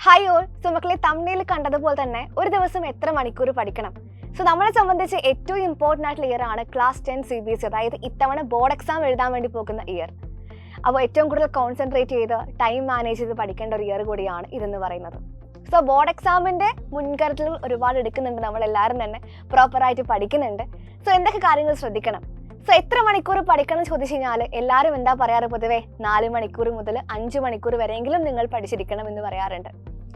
Hi all. So മക്കളെ, thumbnail കണ്ടതുപോലെ തന്നെ ഒരു ദിവസം എത്ര മണിക്കൂർ പഠിക്കണം? സോ നമ്മളെ സംബന്ധിച്ച് ഏറ്റവും ഇമ്പോർട്ടൻ്റ് ആയിട്ടുള്ള ഇയർ ആണ് ക്ലാസ് 10 CBSE, അതായത് ഇത്തവണ ബോർഡ് എക്സാം എഴുതാൻ വേണ്ടി പോകുന്ന ഇയർ. അപ്പോൾ ഏറ്റവും കൂടുതൽ കോൺസെൻട്രേറ്റ് ചെയ്ത് ടൈം മാനേജ് ചെയ്ത് പഠിക്കേണ്ട ഒരു ഇയർ കൂടിയാണ് ഇതെന്ന് പറയുന്നത്. സോ ബോർഡ് എക്സാമിൻ്റെ മുൻകരുതലുകൾ ഒരുപാട് എടുക്കുന്നുണ്ട്, നമ്മളെല്ലാവരും തന്നെ പ്രോപ്പറായിട്ട് പഠിക്കുന്നുണ്ട്. സോ എന്തൊക്കെ കാര്യങ്ങൾ ശ്രദ്ധിക്കണം? സോ എത്ര മണിക്കൂർ പഠിക്കണം എന്ന് ചോദിച്ചു കഴിഞ്ഞാൽ എല്ലാവരും എന്താ പറയാറ്? പൊതുവേ 4 മണിക്കൂർ മുതൽ 5 മണിക്കൂർ വരെയെങ്കിലും നിങ്ങൾ പഠിച്ചിരിക്കണം എന്ന് പറയാറുണ്ട്.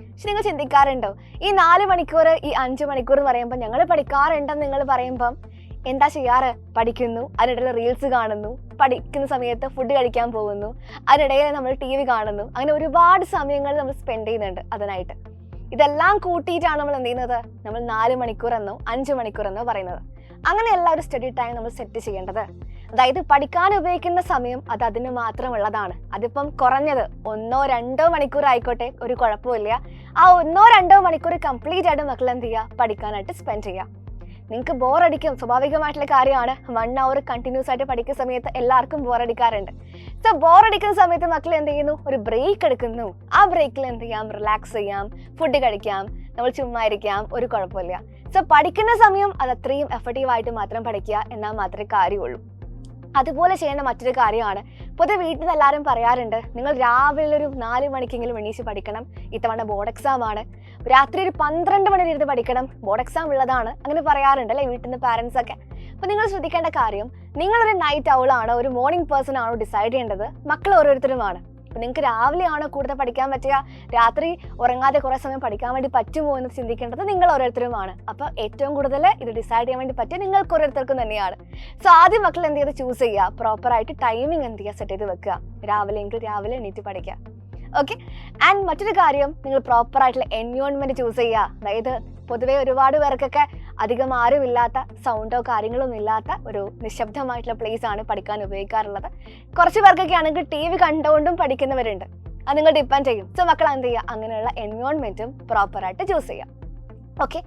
പക്ഷെ നിങ്ങൾ ചിന്തിക്കാറുണ്ടോ, ഈ 4 മണിക്കൂർ ഈ 5 മണിക്കൂർ എന്ന് പറയുമ്പോൾ ഞങ്ങൾ പഠിക്കാറുണ്ടെന്ന് നിങ്ങൾ പറയുമ്പം എന്താ ചെയ്യാറ്? പഠിക്കുന്നു, അതിനിടയിൽ റീൽസ് കാണുന്നു, പഠിക്കുന്ന സമയത്ത് ഫുഡ് കഴിക്കാൻ പോകുന്നു, അതിനിടയിൽ നമ്മൾ TV കാണുന്നു, അങ്ങനെ ഒരുപാട് സമയങ്ങൾ നമ്മൾ സ്പെൻഡ് ചെയ്യുന്നുണ്ട് അതിനായിട്ട്. ഇതെല്ലാം കൂട്ടിയിട്ടാണ് നമ്മൾ എന്ത് ചെയ്യുന്നത്? നമ്മൾ 4 മണിക്കൂർ എന്നോ 5 മണിക്കൂർ എന്നോ പറയുന്നത്. അങ്ങനെയല്ല ഒരു സ്റ്റഡി ടൈം നമ്മൾ സെറ്റ് ചെയ്യേണ്ടത്. അതായത് പഠിക്കാൻ ഉപയോഗിക്കുന്ന സമയം അത് അതിന് മാത്രമുള്ളതാണ്. അതിപ്പം കുറഞ്ഞത് 1-2 മണിക്കൂർ ആയിക്കോട്ടെ, ഒരു കുഴപ്പമില്ല. ആ 1-2 മണിക്കൂർ കംപ്ലീറ്റ് ആയിട്ട് മക്കൾ എന്ത് ചെയ്യുക? പഠിക്കാനായിട്ട് സ്പെൻഡ് ചെയ്യുക. നിങ്ങൾക്ക് ബോറടിക്കും, സ്വാഭാവികമായിട്ടുള്ള കാര്യമാണ്. 1 hour കണ്ടിന്യൂസ് ആയിട്ട് പഠിക്കുന്ന സമയത്ത് എല്ലാവർക്കും ബോറടിക്കാറുണ്ട്. സോ ബോറടിക്കുന്ന സമയത്ത് മക്കൾ എന്ത് ചെയ്യുന്നു? ഒരു ബ്രേക്ക് എടുക്കുന്നു. ആ ബ്രേക്കിൽ എന്ത് ചെയ്യാം? റിലാക്സ് ചെയ്യാം, ഫുഡ് കഴിക്കാം, നമ്മൾ ചുമ്മാ ഇരിക്കാം, ഒരു കുഴപ്പമില്ല. സോ പഠിക്കുന്ന സമയം അത് അത്രയും എഫക്റ്റീവായിട്ട് മാത്രം പഠിക്കുക എന്നാൽ മാത്രമേ കാര്യമുള്ളൂ. അതുപോലെ ചെയ്യേണ്ട മറ്റൊരു കാര്യമാണ്, പൊതുവെ വീട്ടിൽ നിന്ന് എല്ലാവരും പറയാറുണ്ട്, നിങ്ങൾ രാവിലെ ഒരു 4 മണിക്കെങ്കിലും എണീച്ച് പഠിക്കണം, ഇത്തവണ ബോർഡ് എക്സാം ആണ്. രാത്രി ഒരു 12 മണി ഇരുന്ന് പഠിക്കണം, ബോർഡ് എക്സാം ഉള്ളതാണ്, അങ്ങനെ പറയാറുണ്ട് അല്ലേ വീട്ടിൽ നിന്ന് പാരൻസ് ഒക്കെ. അപ്പോൾ നിങ്ങൾ ശ്രദ്ധിക്കേണ്ട കാര്യം, നിങ്ങളൊരു നൈറ്റ് ഔൾ ആണോ ഒരു മോർണിംഗ് പേഴ്സൺ ആണോ ഡിസൈഡ് ചെയ്യേണ്ടത് മക്കൾ ഓരോരുത്തരുമാണ്. അപ്പോൾ നിങ്ങൾക്ക് രാവിലെ ആണോ കൂടുതൽ പഠിക്കാൻ പറ്റുക, രാത്രി ഉറങ്ങാതെ കുറേ സമയം പഠിക്കാൻ വേണ്ടി പറ്റുമോ എന്ന് ചിന്തിക്കേണ്ടത് നിങ്ങൾ ഓരോരുത്തരുമാണ്. അപ്പോൾ ഏറ്റവും കൂടുതൽ ഇത് ഡിസൈഡ് ചെയ്യാൻ വേണ്ടി പറ്റിയ നിങ്ങൾക്ക് ഓരോരുത്തർക്കും തന്നെയാണ്. സോ ആദ്യം മക്കൾ എന്ത് ചെയ്ത് ചൂസ് ചെയ്യുക, പ്രോപ്പറായിട്ട് ടൈമിംഗ് എന്ത് ചെയ്യുക, സെറ്റ് ചെയ്ത് വെക്കുക. രാവിലെ എങ്കിൽ രാവിലെ എണീറ്റ് പഠിക്കുക. ഓക്കെ. ആൻഡ് മറ്റൊരു കാര്യം, നിങ്ങൾ പ്രോപ്പറായിട്ടുള്ള എൻവയോൺമെൻറ്റ് ചൂസ് ചെയ്യുക. അതായത് പൊതുവേ ഒരുപാട് പേർക്കൊക്കെ അധികം ആരുമില്ലാത്ത, സൗണ്ടോ കാര്യങ്ങളൊന്നും ഇല്ലാത്ത ഒരു നിശബ്ദമായിട്ടുള്ള പ്ലേസ് ആണ് പഠിക്കാൻ ഉപയോഗിക്കാറുള്ളത്. കുറച്ച് പേർക്കൊക്കെ ആണെങ്കിൽ TV കണ്ടുകൊണ്ടും പഠിക്കുന്നവരുണ്ട്. അത് നിങ്ങൾ ഡിപ്പെൻഡ് ചെയ്യും. സോ മക്കൾ എന്ത് ചെയ്യുക? അങ്ങനെയുള്ള എൻവയോൺമെൻറ്റും പ്രോപ്പറായിട്ട് ചൂസ് ചെയ്യുക. ഓക്കെ.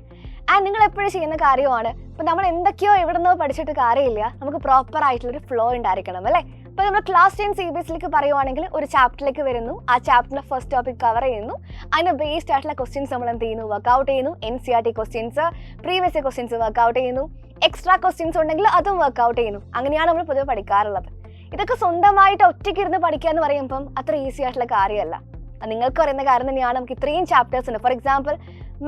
ആൻഡ് നിങ്ങൾ എപ്പോഴും ചെയ്യുന്ന കാര്യമാണ്, ഇപ്പം നമ്മൾ എന്തൊക്കെയോ എവിടെ നിന്നോ പഠിച്ചിട്ട് കാര്യമില്ല, നമുക്ക് പ്രോപ്പറായിട്ടുള്ളൊരു ഫ്ലോ ഉണ്ടായിരിക്കണം അല്ലേ. ഇപ്പോൾ നമ്മൾ ക്ലാസ് 10 CBSEയിലേക്ക് പറയുവാണെങ്കിൽ ഒരു ചാപ്റ്ററിലേക്ക് വരുന്നു, ആ ചാപ്റ്ററിൻ്റെ ഫസ്റ്റ് ടോപ്പിക് കവർ ചെയ്യുന്നു, അതിന് ബേസ്ഡ് ആയിട്ടുള്ള ക്വസ്റ്റ്യൻസ് നമ്മൾ എന്ത് ചെയ്യുന്നു? വർക്കൗട്ട് ചെയ്യുന്നു. NCERT questions, previous questions workout ചെയ്യുന്നു, എക്സ്ട്രാ ക്വസ്റ്റ്യൻസ് ഉണ്ടെങ്കിൽ അതും വർക്കൗട്ട് ചെയ്യുന്നു. അങ്ങനെയാണ് നമ്മൾ പൊതുവെ പഠിക്കാറുള്ളത്. ഇതൊക്കെ സ്വന്തമായിട്ട് ഒറ്റയ്ക്ക് ഇരുന്ന് പഠിക്കുക എന്ന് പറയുമ്പം അത്ര ഈസി ആയിട്ടുള്ള കാര്യമല്ല. നിങ്ങൾക്ക് അറിയുന്ന കാര്യം തന്നെയാണ്, നമുക്ക് ഇത്രയും ചാപ്റ്റേഴ്സ് ഉണ്ട്. ഫോർ എക്സാമ്പിൾ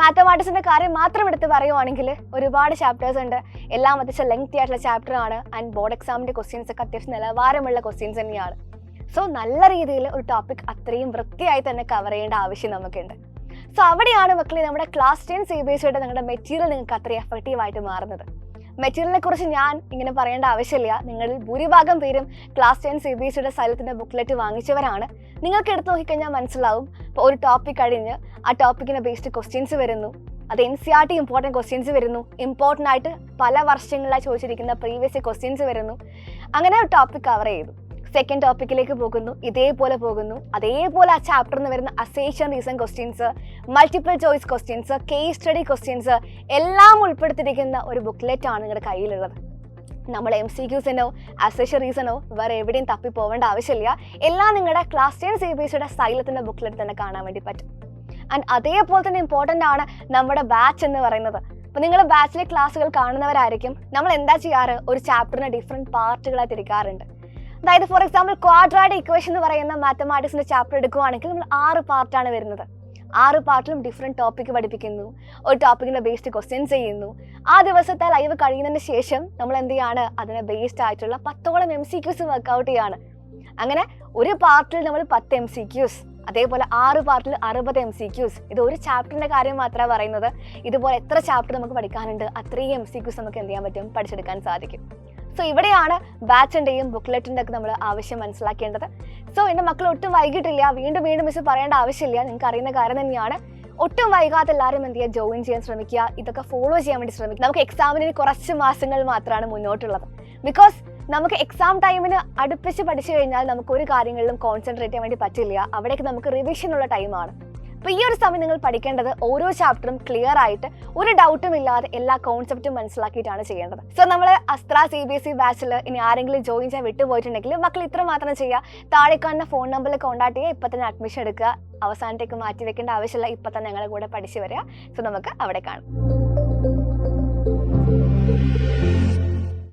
മാത്തമാറ്റിക്സിൻ്റെ കാര്യം മാത്രം എടുത്ത് പറയുവാണെങ്കിൽ ഒരുപാട് ചാപ്റ്റേഴ്സ് ഉണ്ട്. എല്ലാം അത്യാവശ്യം ലെങ്തി ആയിട്ടുള്ള ചാപ്റ്റർ ആണ്. ആൻഡ് ബോർഡ് എക്സാമിൻ്റെ ക്വസ്റ്റ്യൻസ് ഒക്കെ അത്യാവശ്യം നിലവാരമുള്ള ക്വസ്റ്റ്യൻസ് തന്നെയാണ്. സോ നല്ല രീതിയിൽ ഒരു ടോപ്പിക് അത്രയും വൃത്തിയായി തന്നെ കവർ ചെയ്യേണ്ട ആവശ്യം നമുക്കുണ്ട്. സോ അവിടെയാണ് മക്കളെ നമ്മുടെ ക്ലാസ് 10 CBSEയുടെ നിങ്ങളുടെ മെറ്റീരിയൽ നിങ്ങൾക്ക് അത്രയും എഫക്റ്റീവായിട്ട് മാറുന്നത്. മെറ്റീരിയലിനെ കുറിച്ച് ഞാൻ ഇങ്ങനെ പറയേണ്ട ആവശ്യമില്ല. നിങ്ങളിൽ ഭൂരിഭാഗം പേരും ക്ലാസ് 10 CBSEയുടെ സൈലത്തിൻ്റെ ബുക്ക്ലെറ്റ് വാങ്ങിച്ചവരാണ്. നിങ്ങൾക്ക് എടുത്ത് നോക്കിക്കഴിഞ്ഞാൽ മനസ്സിലാവും, ഇപ്പോൾ ഒരു ടോപ്പിക് കഴിഞ്ഞ് ആ ടോപ്പിക്കിനെ ബേസ്ഡ് ക്വസ്റ്റ്യൻസ് വരുന്നു, അത് NCERT ഇമ്പോർട്ടൻറ്റ് ക്വസ്റ്റ്യൻസ് വരുന്നു, ഇമ്പോർട്ടൻ്റ് ആയിട്ട് പല വർഷങ്ങളായി ചോദിച്ചിരിക്കുന്ന പ്രീവിയസ് ക്വസ്റ്റ്യൻസ് വരുന്നു. അങ്ങനെ ഒരു ടോപ്പിക് കവർ ചെയ്തു. സെക്കൻഡ് ടോപ്പിക്കിലേക്ക് പോകുന്നു, ഇതേപോലെ പോകുന്നു. അതേപോലെ ആ ചാപ്റ്ററിൽ നിന്ന് വരുന്ന assertion reason questions, multiple choice questions, case study questions എല്ലാം ഉൾപ്പെടുത്തിയിരിക്കുന്ന ഒരു ബുക്ക്ലെറ്റാണ് നിങ്ങളുടെ കയ്യിലുള്ളത്. നമ്മൾ MCQസിനോ അസേഷൻ റീസണോ വേറെ എവിടെയും തപ്പി പോകേണ്ട ആവശ്യമില്ല. എല്ലാം നിങ്ങളുടെ ക്ലാസ് 10 CBSEയുടെ സൈലത്തിൻ്റെ ബുക്ക്ലെറ്റ് തന്നെ കാണാൻ വേണ്ടി പറ്റും. ആൻഡ് അതേപോലെ തന്നെ ഇമ്പോർട്ടൻ്റ് ആണ് നമ്മുടെ ബാച്ച് എന്ന് പറയുന്നത്. അപ്പോൾ നിങ്ങൾ ബാച്ചിലെ ക്ലാസ്സുകൾ കാണുന്നവരായിരിക്കും. നമ്മൾ എന്താ ചെയ്യാറ്? ഒരു ചാപ്റ്ററിനെ ഡിഫറെൻറ്റ് പാർട്ടുകളായി തിരിക്കാറുണ്ട്. അതായത് ഫോർ എക്സാമ്പിൾ ക്വാഡ്രാറ്റിക് ഇക്വേഷൻ എന്ന് പറയുന്ന മാത്തമാറ്റിക്സിൻ്റെ ചാപ്റ്റർ എടുക്കുകയാണെങ്കിൽ നമ്മൾ 6 പാർട്ടാണ് വരുന്നത്. 6 പാർട്ടിലും ഡിഫറെൻറ്റ് ടോപ്പിക്ക് പഠിപ്പിക്കുന്നു, ഒരു ടോപ്പിക്കിൻ്റെ ബേസ്ഡ് ക്വസ്റ്റ്യൻസ് ചെയ്യുന്നു. ആ ദിവസത്തെ ലൈവ് കഴിയുന്നതിന് ശേഷം നമ്മൾ എന്ത് ചെയ്യാണ്? അതിനെ ബേസ്ഡ് ആയിട്ടുള്ള 10ഓളം MCQs വർക്കൗട്ട് ചെയ്യാണ്. അങ്ങനെ ഒരു പാർട്ടിൽ നമ്മൾ 10 MCQs, അതേപോലെ 6 പാർട്ടിൽ 60 MCQs. ഇത് ഒരു ചാപ്റ്ററിൻ്റെ കാര്യം മാത്രമാണ് പറയുന്നത്. ഇതുപോലെ എത്ര ചാപ്റ്റർ നമുക്ക് പഠിക്കാനുണ്ട്, അത്രയും MCQs നമുക്ക് എന്ത് ചെയ്യാൻ പറ്റും? പഠിച്ചെടുക്കാൻ സാധിക്കും. സോ ഇവിടെയാണ് ബാച്ചിൻ്റെയും ബുക്ക്ലെറ്റിൻ്റെ ഒക്കെ നമ്മൾ ആവശ്യം മനസ്സിലാക്കേണ്ടത്. സോ എൻ്റെ മക്കൾ ഒട്ടും വൈകിട്ടില്ല, വീണ്ടും മിസ് പറയേണ്ട ആവശ്യമില്ല, നിങ്ങൾക്ക് അറിയുന്ന കാര്യം തന്നെയാണ്. ഒട്ടും വൈകാതെ എല്ലാവരും എന്ത് ചെയ്യുക? ജോയിൻ ചെയ്യാൻ ശ്രമിക്കുക, ഇതൊക്കെ ഫോളോ ചെയ്യാൻ വേണ്ടി ശ്രമിക്കുക. നമുക്ക് എക്സാമിന് കുറച്ച് മാസങ്ങൾ മാത്രമാണ് മുന്നോട്ടുള്ളത്. ബിക്കോസ് നമുക്ക് എക്സാം ടൈമിന് അടുപ്പിച്ച് പഠിച്ചു കഴിഞ്ഞാൽ നമുക്ക് ഒരു കാര്യങ്ങളിലും കോൺസെൻട്രേറ്റ് ചെയ്യാൻ വേണ്ടി പറ്റില്ല. അവിടേക്ക് നമുക്ക് റിവിഷനുള്ള ടൈമാണ്. അപ്പോൾ ഈ ഒരു സമയം നിങ്ങൾ പഠിക്കേണ്ടത് ഓരോ ചാപ്റ്ററും ക്ലിയർ ആയിട്ട് ഒരു ഡൗട്ടും ഇല്ലാതെ എല്ലാ കോൺസെപ്റ്റും മനസ്സിലാക്കിയിട്ടാണ് ചെയ്യേണ്ടത്. സോ നമ്മൾ അസ്ത്ര CBSE ബാച്ചിൽ ഇനി ആരെങ്കിലും ജോയിൻ ചെയ്യാൻ വിട്ടുപോയിട്ടുണ്ടെങ്കിൽ മക്കൾ ഇത്ര മാത്രം ചെയ്യുക, താഴെ കാണുന്ന ഫോൺ നമ്പറിൽ കോൺടാക്ട് ചെയ്യുക, ഇപ്പം തന്നെ അഡ്മിഷൻ എടുക്കുക. അവസാനത്തേക്ക് മാറ്റി വെക്കേണ്ട ആവശ്യമില്ല, ഇപ്പം തന്നെ ഞങ്ങളുടെ കൂടെ പഠിച്ചു വരിക. സോ നമുക്ക് അവിടെ കാണാം.